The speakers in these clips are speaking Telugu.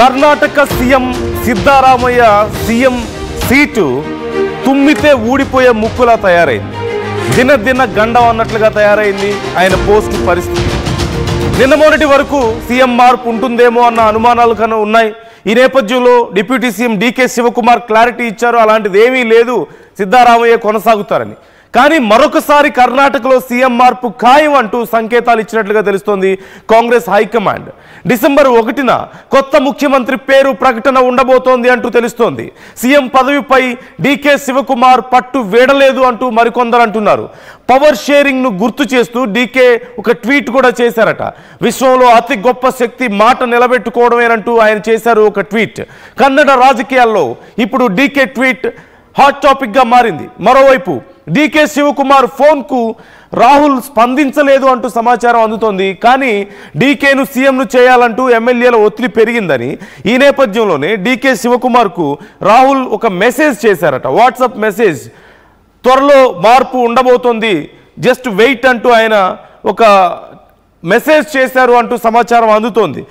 Karnataka CM Siddaramaiah CM seat తుమ్మితే ఊడిపోయే ముక్కులా తయారైంది. దినదిన గండం అన్నట్లుగా తయారైంది ఆయన పోస్టు పరిస్థితి. నిన్న మొన్నటి వరకు సీఎం మార్పు ఉంటుందేమో అన్న అనుమానాలు కన్నా ఉన్నాయి. ఈ నేపథ్యంలో deputy CM DK Shivakumar clarity ఇచ్చారు, అలాంటిది ఏమీ లేదు, సిద్ధరామయ్య కొనసాగుతారని. కానీ మరొకసారి కర్ణాటకలో సీఎం మార్పు ఖాయం అంటూ సంకేతాలు ఇచ్చినట్లుగా తెలుస్తోంది కాంగ్రెస్ హైకమాండ్. డిసెంబర్ 1న కొత్త ముఖ్యమంత్రి పేరు ప్రకటన ఉండబోతోంది అంటూ తెలుస్తోంది. సీఎం పదవిపై డీకే శివకుమార్ పట్టు వీడలేదు అంటూ మరికొందరు అంటున్నారు. పవర్ షేరింగ్ ను గుర్తు చేస్తూ డీకే ఒక ట్వీట్ కూడా చేశారట. విశ్వంలో అతి గొప్ప శక్తి మాట నిలబెట్టుకోవడమేనంటూ ఆయన చేశారు ఒక ట్వీట్. కన్నడ రాజకీయాల్లో ఇప్పుడు డీకే ట్వీట్ హాట్ టాపిక్ గా మారింది. మరోవైపు డీకే శివకుమార్ ఫోన్కు రాహుల్ స్పందించలేదు అంటూ సమాచారం అందుతోంది. కానీ డీకేను సీఎంను చేయాలంటూ ఎమ్మెల్యేల ఒత్తిడి పెరిగిందని ఈ నేపథ్యంలోనే డీకే శివకుమార్కు రాహుల్ ఒక మెసేజ్ చేశారట, వాట్సాప్ మెసేజ్. త్వరలో మార్పు ఉండబోతోంది, జస్ట్ వెయిట్ అంటూ ఆయన ఒక మెసేజ్ చేశారు అంటూ సమాచారం అందుతోంది.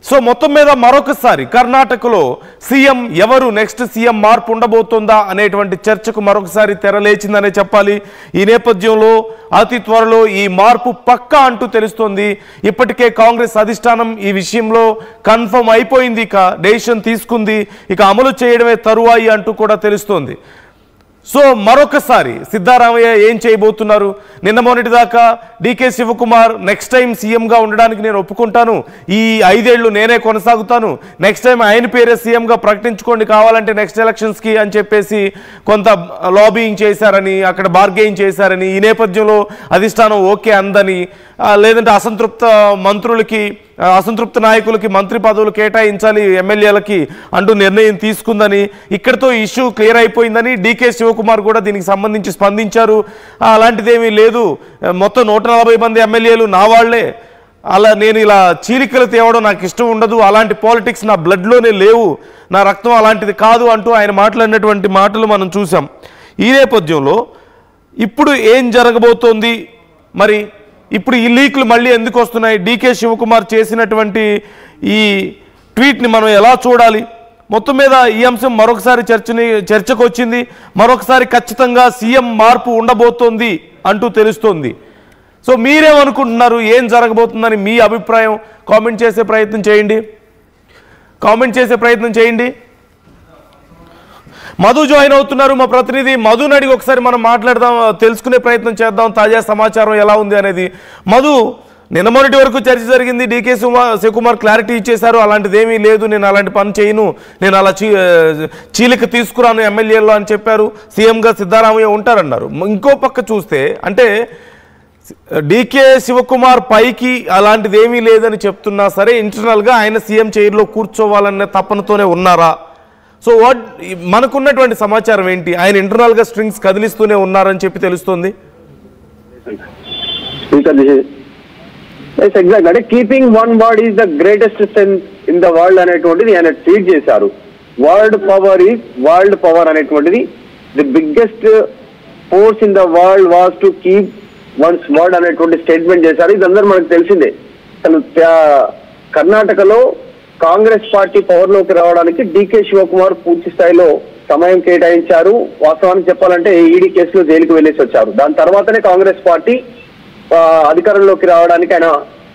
సో మొత్తం మీద మరొకసారి కర్ణాటకలో సీఎం ఎవరు, నెక్స్ట్ సీఎం మార్పు ఉండబోతుందా అనేటువంటి చర్చకు మరొకసారి తెరలేచిందనే చెప్పాలి. ఈ నేపథ్యంలో అతి త్వరలో ఈ మార్పు పక్కా అంటూ తెలుస్తోంది. ఇప్పటికే కాంగ్రెస్ అధిష్టానం ఈ విషయంలో కన్ఫర్మ్ అయిపోయింది, ఇక డెసిషన్ తీసుకుంది, ఇక అమలు చేయడమే తరువాయి అంటూ కూడా తెలుస్తోంది. సో మరొకసారి సిద్ధరామయ్య ఏం చేయబోతున్నారు? నిన్న మొన్నటి దాకా డీకే శివకుమార్ నెక్స్ట్ టైం సీఎంగా ఉండడానికి నేను ఒప్పుకుంటాను, ఈ 5 ఏళ్లు నేనే కొనసాగుతాను, నెక్స్ట్ టైం ఆయన పేరే సీఎంగా ప్రకటించుకోండి కావాలంటే నెక్స్ట్ ఎలక్షన్స్కి అని చెప్పేసి కొంత లాబింగ్ చేశారని, అక్కడ బార్గెయిన్ చేశారని, ఈ నేపథ్యంలో అధిష్టానం ఓకే అందని, లేదంటే అసంతృప్త నాయకులకి మంత్రి పదవులు కేటాయించాలి ఎమ్మెల్యేలకి అంటూ నిర్ణయం తీసుకుందని, ఇక్కడితో ఇష్యూ క్లియర్ అయిపోయిందని డీకే శివకుమార్ కూడా దీనికి సంబంధించి స్పందించారు. అలాంటిదేమీ లేదు, మొత్తం 140 మంది ఎమ్మెల్యేలు నా వాళ్లే, అలా నేను ఇలా చీలికలు తేవడం నాకు ఇష్టం ఉండదు, అలాంటి పాలిటిక్స్ నా బ్లడ్లోనే లేవు, నా రక్తం అలాంటిది కాదు అంటూ ఆయన మాట్లాడినటువంటి మాటలు మనం చూసాం. ఈ నేపథ్యంలో ఇప్పుడు ఏం జరగబోతోంది, మరి ఇప్పుడు ఈ లీక్లు మళ్ళీ ఎందుకు వస్తున్నాయి, డీకే శివకుమార్ చేసినటువంటి ఈ ట్వీట్ని మనం ఎలా చూడాలి? మొత్తం మీద ఈ అంశం మరొకసారి చర్చకు వచ్చింది. మరొకసారి ఖచ్చితంగా సీఎం మార్పు ఉండబోతోంది అంటూ తెలుస్తోంది. సో మీరేమనుకుంటున్నారు, ఏం జరగబోతుందని మీ అభిప్రాయం కామెంట్ చేసే ప్రయత్నం చేయండి. మధు జాయిన్ అవుతున్నారు, మా ప్రతినిధి మధుని అడిగి ఒకసారి మనం మాట్లాడదాం, తెలుసుకునే ప్రయత్నం చేద్దాం తాజా సమాచారం ఎలా ఉంది అనేది. మధు, నిన్న మొన్నటి వరకు చర్చ జరిగింది, డీకే శివకుమార్ క్లారిటీ ఇచ్చేశారు, అలాంటిది ఏమీ లేదు, నేను అలాంటి పని చేయను, నేను అలా చీలిక తీసుకురాను ఎమ్మెల్యేలో అని చెప్పారు. సీఎంగా సిద్ధరామయ్య ఉంటారన్నారు. ఇంకో పక్క చూస్తే అంటే డీకే శివకుమార్ పైకి అలాంటిది ఏమీ లేదని చెప్తున్నా సరే ఇంటర్నల్గా ఆయన సీఎం చైర్లో కూర్చోవాలనే తపనతోనే ఉన్నారా? సో మనకున్నటువంటి సమాచారం ఏంటి? ఆయన ఇంటర్నల్ గా స్ట్రింగ్స్ కదిలిస్తూనే ఉన్నారని చెప్పి తెలుస్తుంది. అంటే keeping one word is the greatest strength in the world అనేటువంటిది ఆయన ట్వీట్ చేశారు. World power is world power అనేటువంటిది the biggest force in the world was to keep one's word అనేటువంటి స్టేట్మెంట్ చేశారు. ఇదందరూ మనకు తెలిసిందే. అసలు కర్ణాటకలో కాంగ్రెస్ పార్టీ పవర్ లోకి రావడానికి డీకే శివకుమార్ పూర్తి స్థాయిలో సమయం కేటాయించారు. వాస్తవానికి చెప్పాలంటే ఈడీ కేసులో జైలుకు వెళ్లేసి వచ్చారు. దాని తర్వాతనే కాంగ్రెస్ పార్టీ అధికారంలోకి రావడానికి ఆయన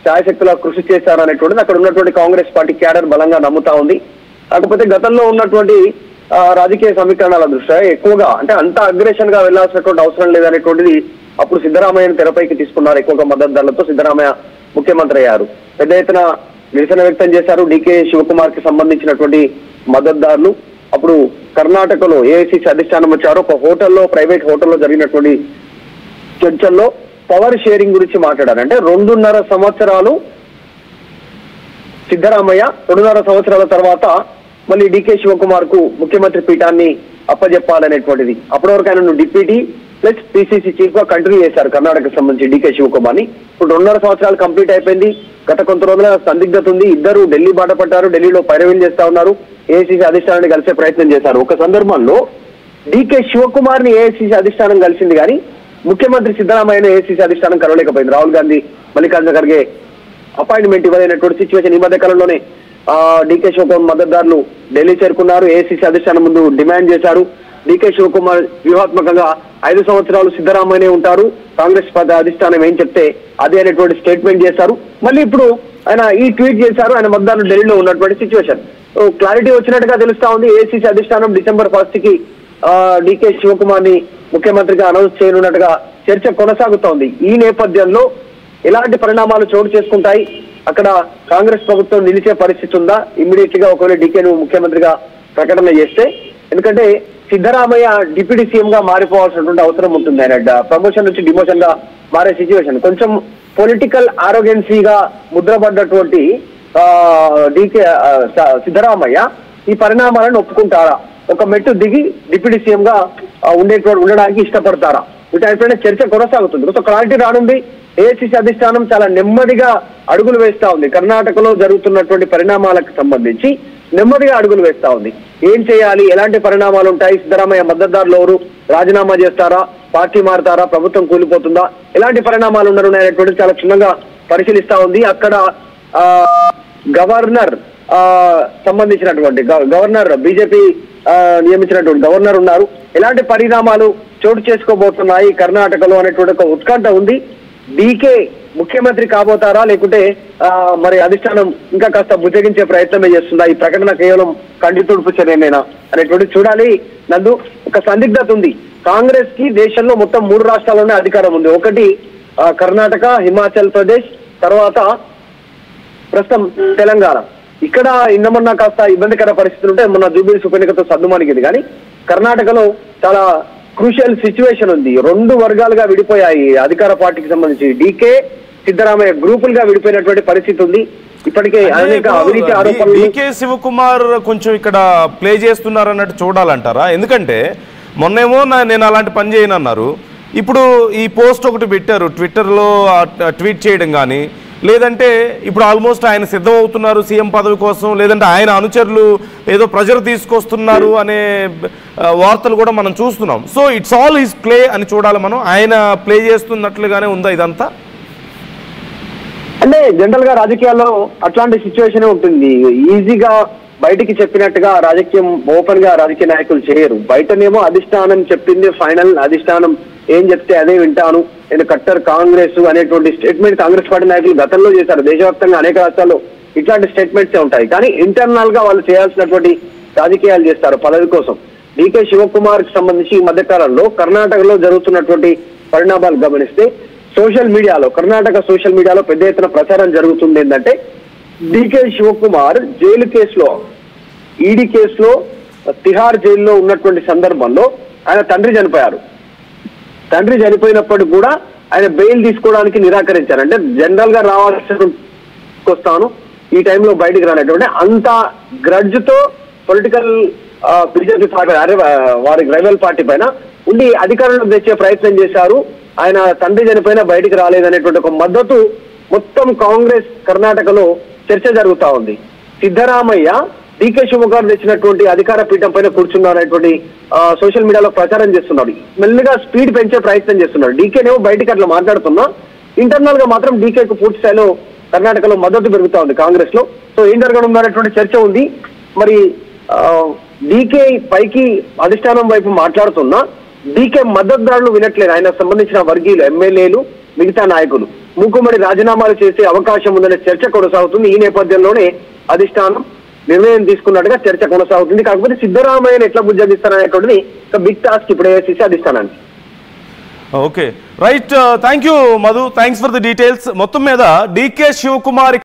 శాయశక్తులా కృషి చేశారు అనేటువంటిది అక్కడ ఉన్నటువంటి కాంగ్రెస్ పార్టీ క్యాడర్ బలంగా నమ్ముతా ఉంది. కాకపోతే గతంలో ఉన్నటువంటి రాజకీయ సమీకరణాల దృష్ట్యా ఎక్కువగా అంటే అంత అగ్రెషన్ గా వెళ్లాల్సినటువంటి అవసరం లేదనేటువంటిది అప్పుడు సిద్ధరామయ్యను తెరపైకి తీసుకున్నారు. ఎక్కువగా మద్దతుదారులతో సిద్ధరామయ్య ముఖ్యమంత్రి అయ్యారు. పెద్ద ఎత్తున నిరసన వ్యక్తం చేశారు డీకే శివకుమార్ కి సంబంధించినటువంటి మద్దతుదారులు. అప్పుడు కర్ణాటకలో ఏఐసిసి అధిష్టానం వచ్చారు. ఒక హోటల్లో, ప్రైవేట్ హోటల్లో జరిగినటువంటి చర్చల్లో పవర్ షేరింగ్ గురించి మాట్లాడారు. అంటే 2.5 సంవత్సరాలు సిద్ధరామయ్య, 2.5 సంవత్సరాల తర్వాత మళ్ళీ డీకే శివకుమార్ కు ముఖ్యమంత్రి పీఠాన్ని అప్పజెప్పాలనేటువంటిది. అప్పటి వరకు ఆయన డిప్యూటీ ప్లస్ పిసిసి చీఫ్ గా కంటిన్యూ చేశారు కర్ణాటకకు సంబంధించి డీకే శివకుమార్ ని. ఇప్పుడు 2.5 సంవత్సరాలు కంప్లీట్ అయిపోయింది. గత కొంత రోజుల సందిగ్ధత ఉంది. ఇద్దరు ఢిల్లీ బాట పట్టారు, ఢిల్లీలో పైరవీలు చేస్తా ఉన్నారు, ఏఐసిసి అధిష్టానాన్ని కలిసే ప్రయత్నం చేశారు. ఒక సందర్భంలో డీకే శివకుమార్ ని ఏఐసిసి అధిష్టానం కలిసింది కానీ ముఖ్యమంత్రి సిద్ధరామయ్యను ఏఐసిసి అధిష్టానం కలవలేకపోయింది. రాహుల్ గాంధీ, మల్లికార్జున ఖర్గే అపాయింట్మెంట్ ఇవ్వలేనటువంటి సిచ్యువేషన్ ఈ మధ్య కాలంలోనే డీకే శివకుమార్ మద్దతుదారులు ఢిల్లీ చేరుకున్నారు. ఏఐసీసీ అధిష్టానం ముందు డిమాండ్ చేశారు. డీకే శివకుమార్ వ్యూహాత్మకంగా 5 సంవత్సరాలు సిద్ధరామయ్యనే ఉంటారు, కాంగ్రెస్ అధిష్టానం ఏం చెప్తే అదే అనేటువంటి స్టేట్మెంట్ చేశారు. మళ్ళీ ఇప్పుడు ఆయన ఈ ట్వీట్ చేశారు. ఆయన మద్దతుదారులు ఢిల్లీలో ఉన్నటువంటి సిచ్యువేషన్ క్లారిటీ వచ్చినట్టుగా తెలుస్తా ఉంది. ఏఐసీసీ అధిష్టానం December 1st కి డీకే శివకుమార్ ని ముఖ్యమంత్రిగా అనౌన్స్ చేయనున్నట్టుగా చర్చ కొనసాగుతోంది. ఈ నేపథ్యంలో ఎలాంటి పరిణామాలు చోటు చేసుకుంటాయి, అక్కడ కాంగ్రెస్ ప్రభుత్వం నిలిచే పరిస్థితి ఉందా, ఇమ్మీడియట్ గా ఒకవేళ డీకేను ముఖ్యమంత్రిగా ప్రకటన చేస్తే? ఎందుకంటే సిద్ధరామయ్య డిప్యూటీ సీఎం గా మారిపోవాల్సినటువంటి అవసరం ఉంటుంది. ఆయన ప్రమోషన్ నుంచి డిమోషన్ గా మారే సిచ్యువేషన్. కొంచెం పొలిటికల్ ఆరోగెన్సీగా ముద్రపడ్డటువంటి డీకే సిద్ధరామయ్య ఈ పరిణామాలను ఒప్పుకుంటారా, ఒక మెట్టు దిగి డిప్యూటీ సీఎం గా ఉండడానికి ఇష్టపడతారా? వీటైపోయిన చర్చ కొనసాగుతుంది. కొంత క్లారిటీ రానుంది. ఏఐసీసీ అధిష్టానం చాలా నెమ్మదిగా అడుగులు వేస్తా ఉంది. కర్ణాటకలో జరుగుతున్నటువంటి పరిణామాలకు సంబంధించి నెమ్మదిగా అడుగులు వేస్తా ఉంది. ఏం చేయాలి, ఎలాంటి పరిణామాలు ఉంటాయి, సిద్ధరామయ్య మద్దతుదారులు ఎవరు, రాజీనామా చేస్తారా, పార్టీ మారుతారా, ప్రభుత్వం కూలిపోతుందా, ఎలాంటి పరిణామాలు ఉన్నాయనేటువంటి చాలా క్షుణ్ణంగా పరిశీలిస్తా ఉంది. అక్కడ గవర్నర్ సంబంధించినటువంటి గవర్నర్ బీజేపీ నియమించినటువంటి గవర్నర్ ఉన్నారు. ఎలాంటి పరిణామాలు చోటు చేసుకోబోతున్నాయి కర్ణాటకలో అనేటువంటి ఒక ఉత్కంఠ ఉంది. డీకే ముఖ్యమంత్రి కాబోతారా, లేకుంటే మరి అధిష్టానం ఇంకా కాస్త బుజ్జగించే ప్రయత్నమే చేస్తుందా? ఈ ప్రకటన కేవలం కంటితుడుపు చర్యనేనా అనేటువంటి చూడాలి. నందు ఒక సందిగ్ధత ఉంది. కాంగ్రెస్ కి దేశంలో మొత్తం 3 రాష్ట్రాల్లోనే అధికారం ఉంది. ఒకటి కర్ణాటక, హిమాచల్ ప్రదేశ్, తర్వాత ప్రస్తుతం తెలంగాణ. ఇక్కడ మొన్న కాస్త ఇబ్బందికర పరిస్థితులు ఉంటే మొన్న జూబ్లీహిల్స్ ఉప ఎన్నికతో సద్దుమణిగింది. కానీ కర్ణాటకలో చాలా క్రూషియల్ సిచ్యువేషన్ ఉంది. 2 వర్గాలుగా విడిపోయాయి. అధికార పార్టీకి సంబంధించి డీకే సిద్ధరామయ్య గ్రూపులుగా విడిపోయినటువంటి పరిస్థితి ఉంది. ఇప్పటికే అనేక అవినీతి ఆరోపణలు. డీకే శివకుమార్ కొంచెం ఇక్కడ ప్లే చేస్తున్నారు అన్నట్టు చూడాలంటారా? ఎందుకంటే మొన్నేమో నేను అలాంటి పని చేయనన్నారు, ఇప్పుడు ఈ పోస్ట్ ఒకటి పెట్టారు ట్విట్టర్లో, ట్వీట్ చేయడం కానీ, లేదంటే ఇప్పుడు ఆల్మోస్ట్ ఆయన సిద్ధం అవుతున్నారు సీఎం పదవి కోసం, లేదంటే ఆయన అనుచరులు ఏదో ప్రెజర్ తీసుకొస్తున్నారు అనే వార్తలు కూడా మనం చూస్తున్నాం. So it's all his play అని చూడాలి మనం. ఆయన ప్లే చేస్తున్నట్లుగానే ఉందా ఇదంతా? అంటే జనరల్ గా రాజకీయాల్లో అట్లాంటి సిచ్యువేషన్ ఉంటుంది. ఈజీగా బయటికి చెప్పినట్టుగా రాజకీయం ఓపెన్ గా రాజకీయ నాయకులు చేయరు. బయటనేమో అధిష్టానం చెప్పింది ఫైనల్, అధిష్టానం ఏం చెప్తే అదే వింటాను, నేను కట్టర్ కాంగ్రెస్ అనేటువంటి స్టేట్మెంట్ కాంగ్రెస్ పార్టీ నాయకులు గతంలో చేశారు. దేశవ్యాప్తంగా అనేక రాష్ట్రాల్లో ఇట్లాంటి స్టేట్మెంట్స్ ఉంటాయి. కానీ ఇంటర్నల్ గా వాళ్ళు చేయాల్సినటువంటి రాజకీయాలు చేస్తారు పదవి కోసం. డీకే శివకుమార్ కి సంబంధించి ఈ మధ్యకాలంలో కర్ణాటకలో జరుగుతున్నటువంటి పరిణామాలు గమనిస్తే సోషల్ మీడియాలో, కర్ణాటక సోషల్ మీడియాలో పెద్ద ఎత్తున ప్రచారం జరుగుతుంది. ఏంటంటే డీకే శివకుమార్ జైలు కేసులో, ఈడీ కేసులో తిహార్ జైల్లో ఉన్నటువంటి సందర్భంలో ఆయన తండ్రి చనిపోయారు. తండ్రి చనిపోయినప్పటికీ కూడా ఆయన బెయిల్ తీసుకోవడానికి నిరాకరించారు. అంటే జనరల్ గా వస్తాను ఈ టైంలో బయటికి రానటువంటి అంత గ్రడ్జ్ తో పొలిటికల్ బీజేపీ పార్టీ వారి రైవల్ పార్టీ పైన ఉండి అధికారంలోకి తెచ్చే ప్రయత్నం చేశారు. ఆయన తండ్రి చనిపోయినా బయటికి రాలేదనేటువంటి ఒక మద్దతు మొత్తం కాంగ్రెస్ కర్ణాటకలో చర్చ జరుగుతా ఉంది. సిద్ధరామయ్య డీకే శివకుమార్ తెచ్చినటువంటి అధికార పీఠం పైన కూర్చున్నారనేటువంటి సోషల్ మీడియాలో ప్రచారం చేస్తున్నాడు. మెల్లిగా స్పీడ్ పెంచే ప్రయత్నం చేస్తున్నాడు. డీకేనేమో బయటికి అట్లా మాట్లాడుతున్నా, ఇంటర్నల్ గా మాత్రం డీకేకు పూర్తి స్థాయిలో కర్ణాటకలో మద్దతు పెరుగుతా ఉంది కాంగ్రెస్ లో. సో ఏం జరగనుందనేటువంటి చర్చ ఉంది. మరి డీకే పైకి అధిష్టానం వైపు మాట్లాడుతున్నా డీకే మద్దతుదారులు వినట్లేదు. ఆయనకు సంబంధించిన వర్గీయులు, ఎమ్మెల్యేలు, మిగతా నాయకులు మూకుమ్మడి రాజీనామాలు చేసే అవకాశం ఉందనే చర్చ కొనసాగుతుంది. ఈ నేపథ్యంలోనే అధిష్టానం నిర్ణయం తీసుకున్నట్టుగా చర్చ కొనసాగుతుంది. కాకపోతే సిద్ధరామయ్యను ఎట్లా బుజ్జగిస్తారనేటువంటిది ఒక బిగ్ టాస్క్ ఇప్పుడు ఏఐసీసీ అధిష్టానానికి. Okay, right. Thank you Madhu, thanks for the details. మొత్తం మీద డీకే శివకుమార్